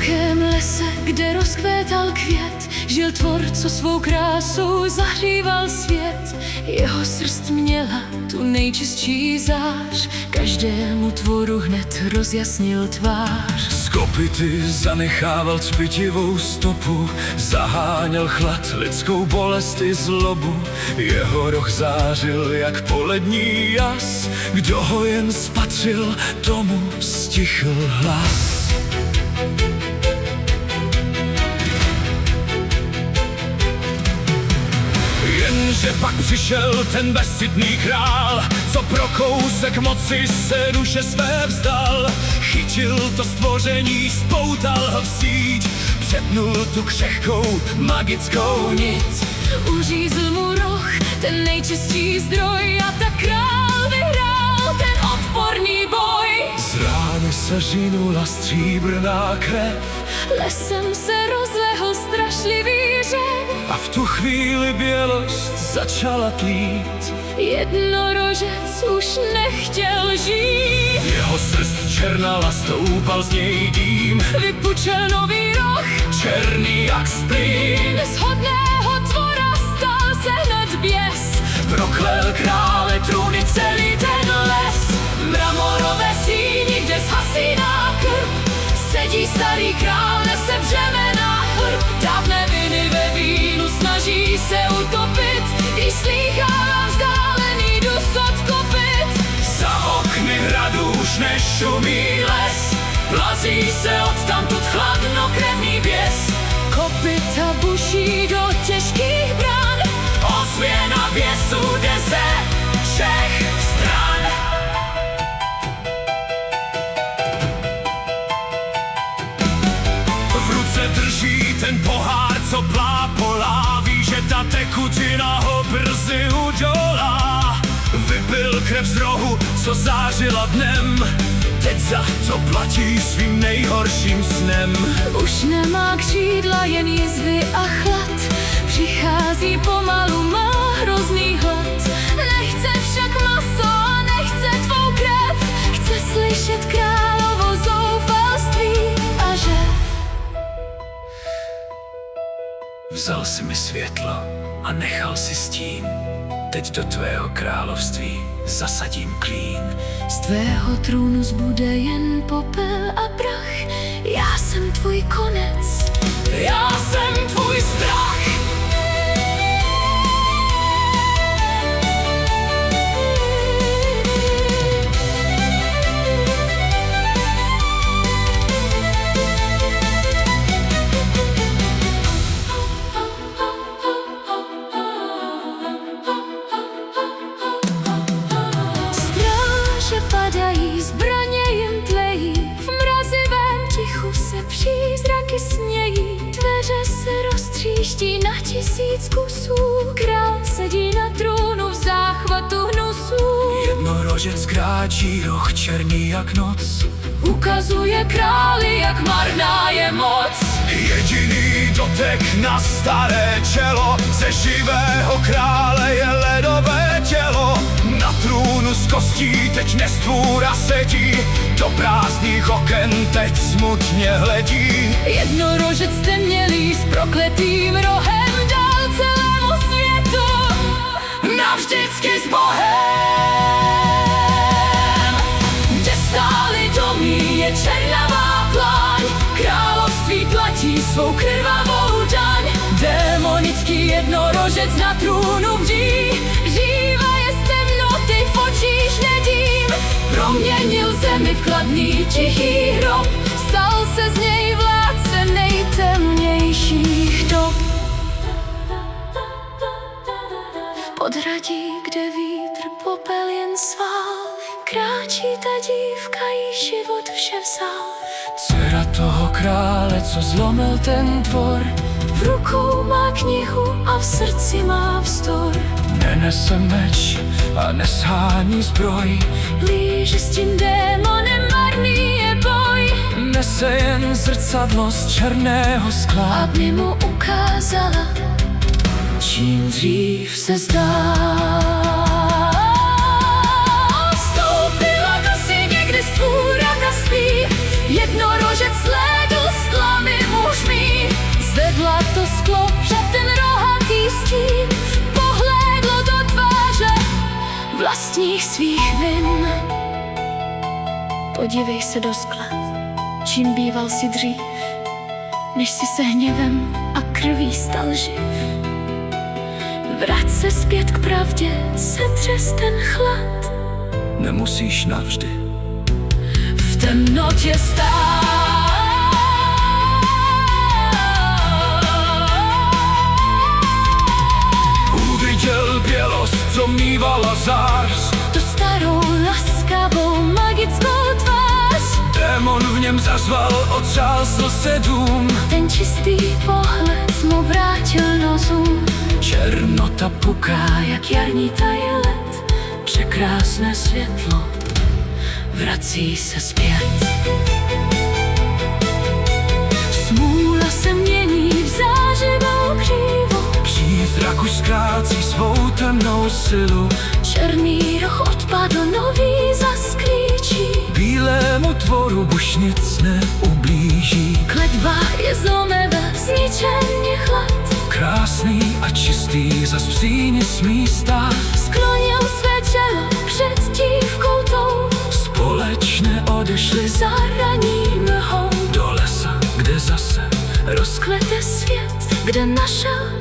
hlubokém lese, kde rozkvétal květ, žil tvor, co svou krásou zahříval svět. Jeho srst měla tu nejčistší zář, každému tvoru hned rozjasnil tvář. Z kopyty zanechával cpitivou stopu, zaháněl chlad, lidskou bolest i zlobu. Jeho roh zářil jak polední jas, kdo ho jen spatřil, tomu stichl hlas. Jenže pak přišel ten bezcitný král, co pro kousek moci se duše své vzdal. Chytil to stvoření, spoutal ho v síť, přepnul tu křehkou magickou nit. Uřízl mu roh, ten nejčistší zdroj, a tak král vyhrál ten odporný boj. Z rány se řinula stříbrná krev, Lesem se rozlehl strašlivý řev, a v tu chvíli bělost začala tlít. jednorožec už nechtěl žít. Jeho srst černala, stoupal z něj dým, Vypučel nový roh, černý jak splín. neshodného tvora stal se hned běs. Proklel krále trůny celý ten les. Mramorové síni, kde zhasíná krb, sedí starý král, nese břemena hrb. Dávné viny ve vínu snaží se utopit, když slýchává vzdálený dusot kopyt. Za okny hradu už nešumí les, plazí se odtamtud chladnokrevný běs. Kopyta buší do těžkých brán, Ozvěna běsů jde ze všech stran. V ruce drží ten pohár, co plápolá, ví, že ta tekutina ho brzy udolá. Vypil krev z rohu, co zářila dnem, teď za to platí svým nejhorším snem. už nemá křídla, jen jizvy a chlad, přichází pomalu, má hrozný hlad. Nechce však maso a nechce tvou krev, chce slyšet královo zoufalství a žev. Vzal si mi světlo a nechal si stín, teď do tvého království zasadím klín. Z tvého trůnu zbude jen popel a prach, já jsem tvůj konec, Já jsem tvůj strach. Stráže padají, zbraně jim tlejí, v mrazivém tichu se přízraky smějí. Dveře se roztříští na 1000 kusů, král sedí na trůnu v záchvatu hnusů. Jednorožec kráčí, roh černý jak noc, Ukazuje králi, jak marná je moc. jediný dotek na staré čelo, ze živého krále je ledové tělo. Na trůnu z kostí teď nestvůra sedí, do prázdných oken teď smutně hledí. Jednorožec temnělý s prokletým rohem dal celému světu Navždycky s Bohem. kde stály domy, je černavá pláň, království platí svou krvavou daň. Démonický jednorožec na trůnu bdí, žívá je z temnoty v očích nedím. Proměnil zemi v chladný tichý hrob, stal se z něj vládce nejtemnějších dob. Podhradí, kde vítr popel jen svál, kráčí ta dívka, jí život vše vzal. Dcera toho krále, co zlomil ten tvor, V rukou má knihu a v srdci má vztor. nenese meč a neshání zbroj, Blíže s tím démonem marný je boj, nese jen zrcadlo z černého skla. aby mu ukázala, čím dřív se zdá. Vstoupila do síně, kde stvůraka spí, jednorožec slédl skla bázních svých vin. Podívej se do skla, čím býval si dřív, než si se hněvem a krví stal živ. Vrať se zpět k pravdě, setřes ten chlad. Nemusíš navždy V temnotě stát. Uviděl bělost, co mývala zář, Tu starou laskavou magickou tvář. démon v něm zařval, otřásl se dům. Ten čistý pohled mu vrátil rozum. Černota puká, Jak jarní taje let, překrásné světlo vrací se zpět. Smůla se mění v zářivou křívu. přízrak už ztrácí svou temnou silu. Černý roh odpadl, nový zasklíčí. Bílému tvoru už nic neublíží. Kletba je zlomená, zničen je chlad. Krásný a čistý zas v síni smí stát. Sklonil své tělo před dívkou tou. Společně odešli Za raní mlhou do lesa, kde zase rozklete svět, kde našel